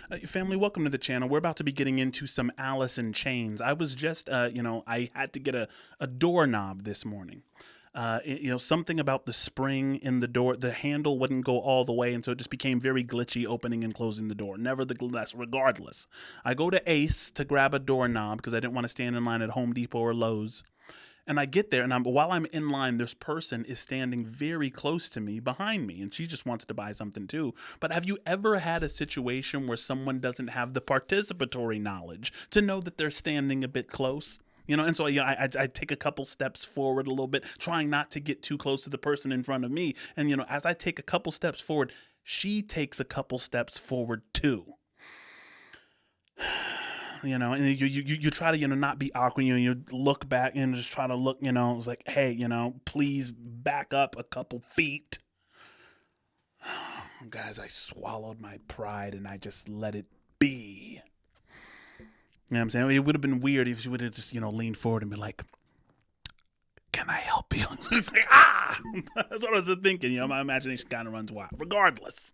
Family, welcome to the channel. We're about to be getting into some Alice in Chains. I was just, I had to get a doorknob this morning. Something about the spring in the door, the handle wouldn't go all the way, and so it just became very glitchy opening and closing the door. Nevertheless, regardless, I go to Ace to grab a doorknob because I didn't want to stand in line at Home Depot or Lowe's. And I get there, and while I'm in line, this person is standing very close to me, behind me, and she just wants to buy something too. But have you ever had a situation where someone doesn't have the participatory knowledge to know that they're standing a bit close? And so I take a couple steps forward a little bit, trying not to get too close to the person in front of me. And, as I take a couple steps forward, she takes a couple steps forward too. And you try to, not be awkward, you look back and just try to look, it's like, hey, please back up a couple feet. Guys, I swallowed my pride and I just let it be. You know what I'm saying? It would have been weird if she would have just, leaned forward and been like, can I help you? It's like, that's what I was thinking. My imagination kind of runs wild. Regardless,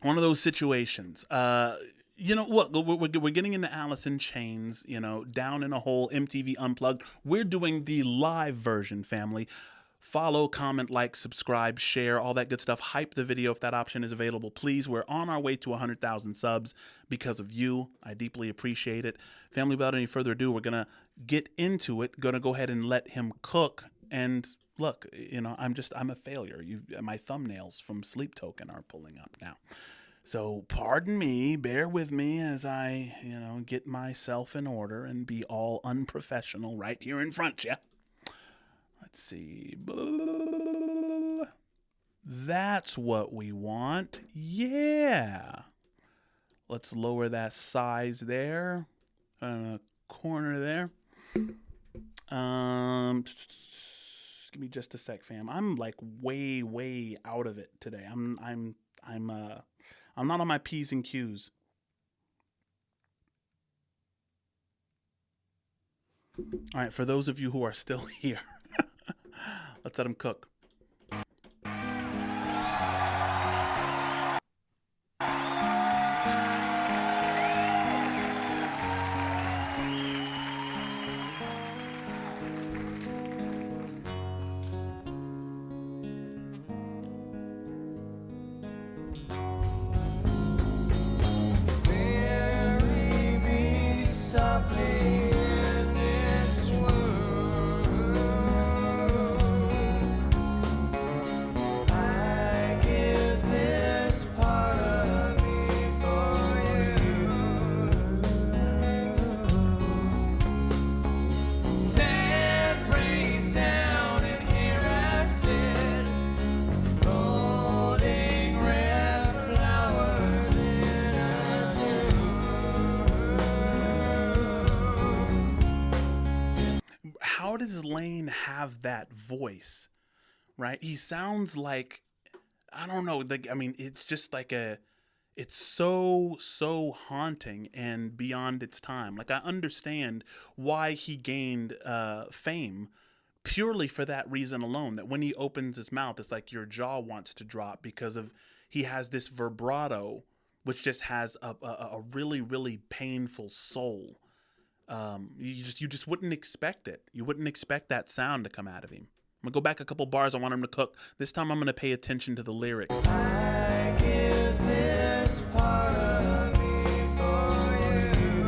one of those situations, what? We're getting into Alice in Chains, down in a hole, MTV Unplugged. We're doing the live version, family. Follow, comment, like, subscribe, share, all that good stuff. Hype the video if that option is available, please. We're on our way to 100,000 subs because of you. I deeply appreciate it. Family, without any further ado, we're going to get into it. Going to go ahead and let him cook. And look, I'm a failure. My thumbnails from Sleep Token are pulling up now. So pardon me, bear with me as I, get myself in order and be all unprofessional right here in front of you. Let's see. That's what we want. Yeah. Let's lower that size there. Corner there. Give me just a sec, fam. I'm like way out of it today. I'm not on my P's and Q's. All right, for those of you who are still here, let's let him cook. How does Lane have that voice, right? He sounds like, I don't know, it's just like it's so haunting and beyond its time. Like, I understand why he gained fame purely for that reason alone, that when he opens his mouth, it's like your jaw wants to drop because he has this vibrato, which just has a really painful soul. You just wouldn't expect it. You wouldn't expect that sound to come out of him. I'm gonna go back a couple bars. I want him to cook. This time I'm gonna pay attention to the lyrics. I give this part of me for you.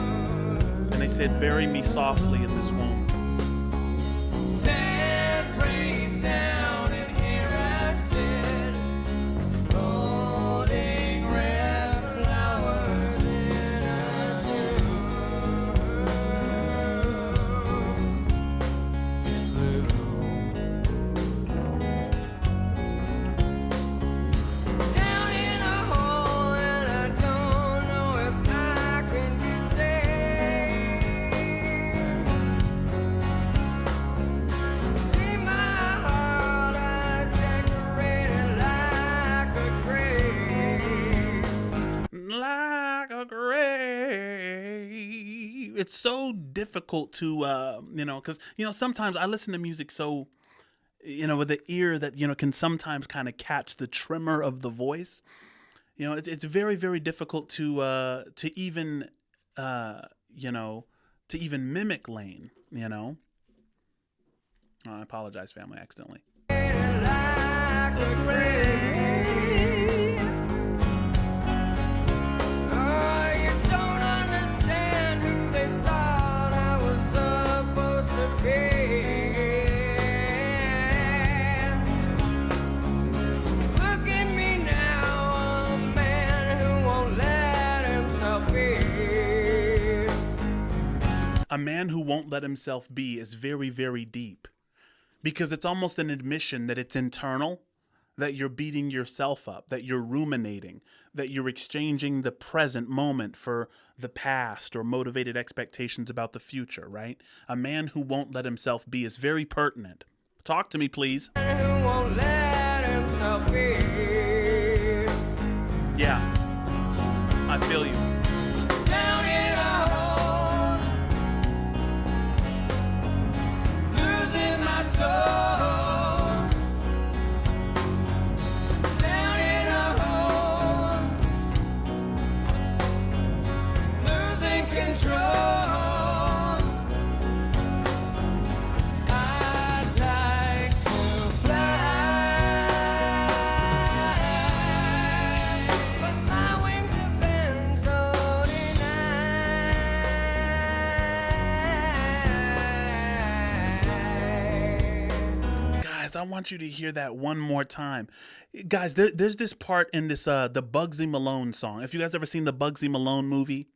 And they said, bury me softly in this womb. Sand rains down and here I sit, holding red flowers in a down in a hole, and I don't know if I can be saved. See my heart, I decorated like a grave. It's so difficult to, because, sometimes I listen to music so, with the ear that, can sometimes kind of catch the tremor of the voice. You know, it's very, very difficult to even you know, to even mimic Lane. You know. Oh, I apologize, family, accidentally. A man who won't let himself be is very, very deep, because it's almost an admission that it's internal, that you're beating yourself up, that you're ruminating, that you're exchanging the present moment for the past or motivated expectations about the future, right? A man who won't let himself be is very pertinent. Talk to me, please. Who won't let himself be. Yeah, I feel you. I want you to hear that one more time. Guys, there's this part in this the Bugsy Malone song. If you guys ever seen the Bugsy Malone movie,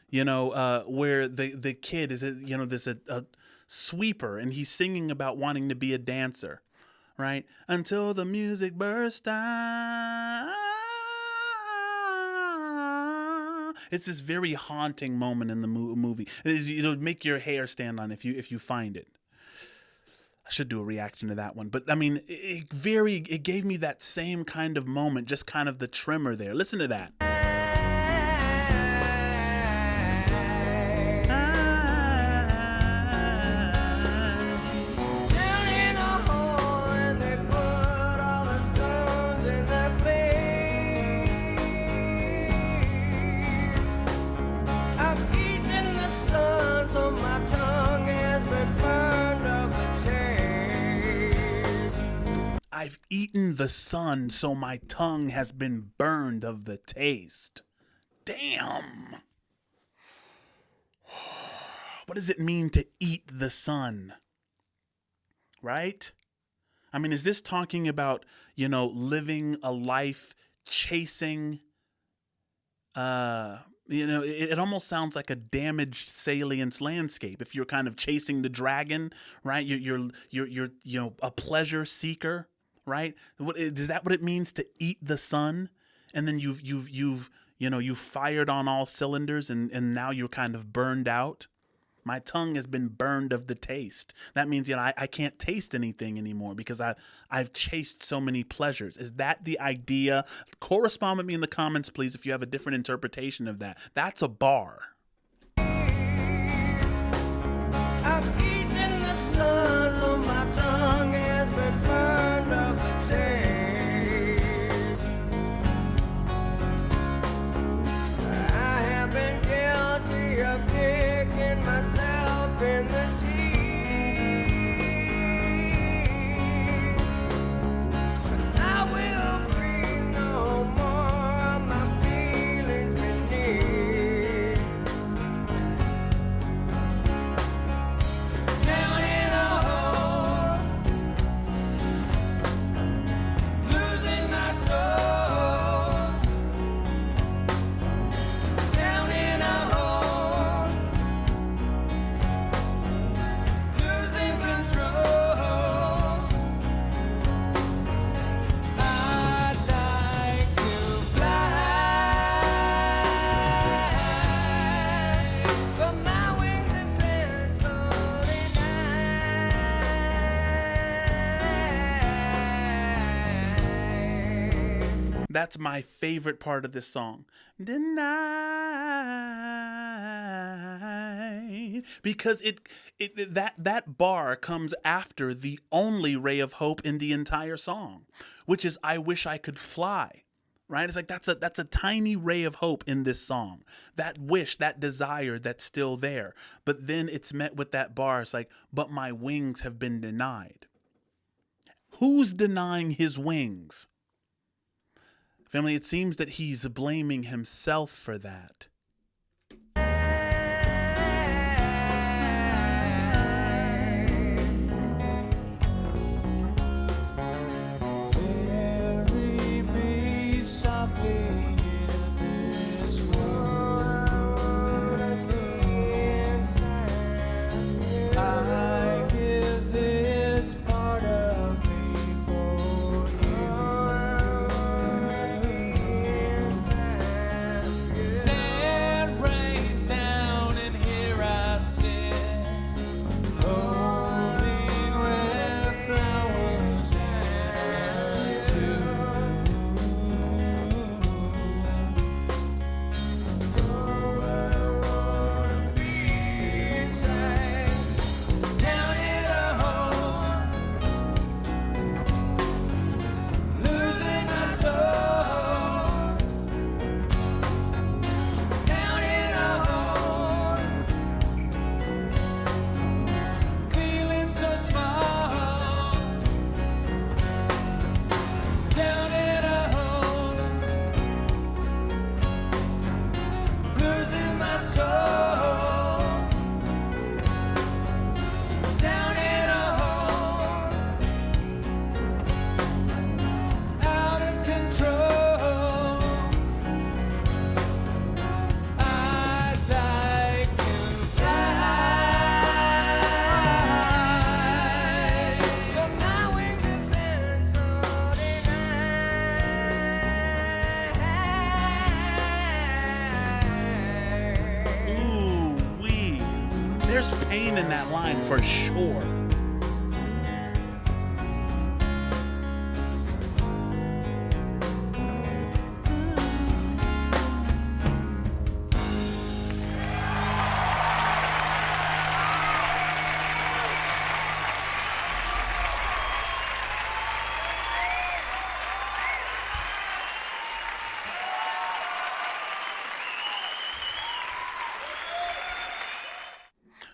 you know, where the kid is, you know, there's a sweeper and he's singing about wanting to be a dancer, right? Until the music burst out. It's this very haunting moment in the movie. It'll make your hair stand on if you find it. I should do a reaction to that one, but I mean, it gave me that same kind of moment, just kind of the tremor there. Listen to that. I've eaten the sun, so my tongue has been burned of the taste. Damn. What does it mean to eat the sun? Right? I mean, is this talking about, you know, living a life chasing, you know, it almost sounds like a damaged salience landscape. If you're kind of chasing the dragon, right? You're you know, a pleasure seeker. Right? Is that what it means to eat the sun? And then you've fired on all cylinders and now you're kind of burned out. My tongue has been burned of the taste. That means, you know, I can't taste anything anymore because I've chased so many pleasures. Is that the idea? Correspond with me in the comments, please, if you have a different interpretation of that. That's a bar. I've eaten the sun, so my tongue has been burned of the taste. I have been guilty of kicking myself in the teeth. I will breathe no more of my feelings beneath. Down in a hole, losing my soul. Down in a hole, losing control. I'd like to fly, but my wings have been denied. That's my favorite part of this song. Denied. Because that bar comes after the only ray of hope in the entire song, which is I wish I could fly. right? It's like that's a tiny ray of hope in this song. That wish, that desire that's still there. But then it's met with that bar. It's like, but my wings have been denied. Who's denying his wings? Family, it seems that he's blaming himself for that. There's pain in that line for sure.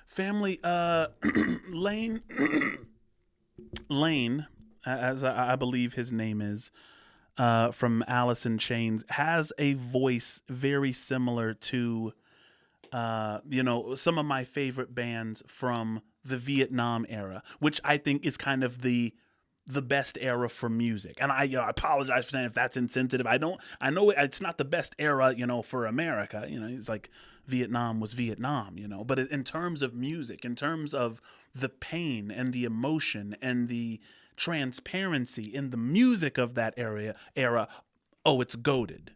Family, Lane, as I believe his name is, from Alice in Chains, has a voice very similar to, some of my favorite bands from the Vietnam era, which I think is kind of the best era for music. And I apologize for saying if that's insensitive. I know it's not the best era, for America. It's like Vietnam was Vietnam, but in terms of music, in terms of the pain and the emotion and the transparency in the music of that era, it's goated.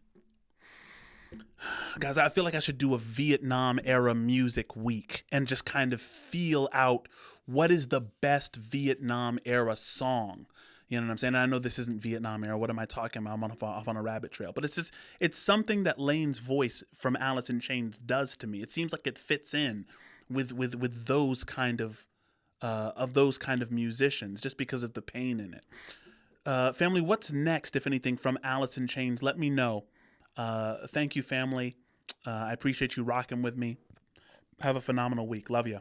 Guys, I feel like I should do a Vietnam era music week and just kind of feel out what is the best Vietnam era song. You know what I'm saying? And I know this isn't Vietnam era. What am I talking about? I'm off on a rabbit trail. But it's something that Lane's voice from Alice in Chains does to me. It seems like it fits in with those kind of musicians just because of the pain in it. Family, what's next, if anything, from Alice in Chains? Let me know. Thank you, family. I appreciate you rocking with me. Have a phenomenal week. Love you.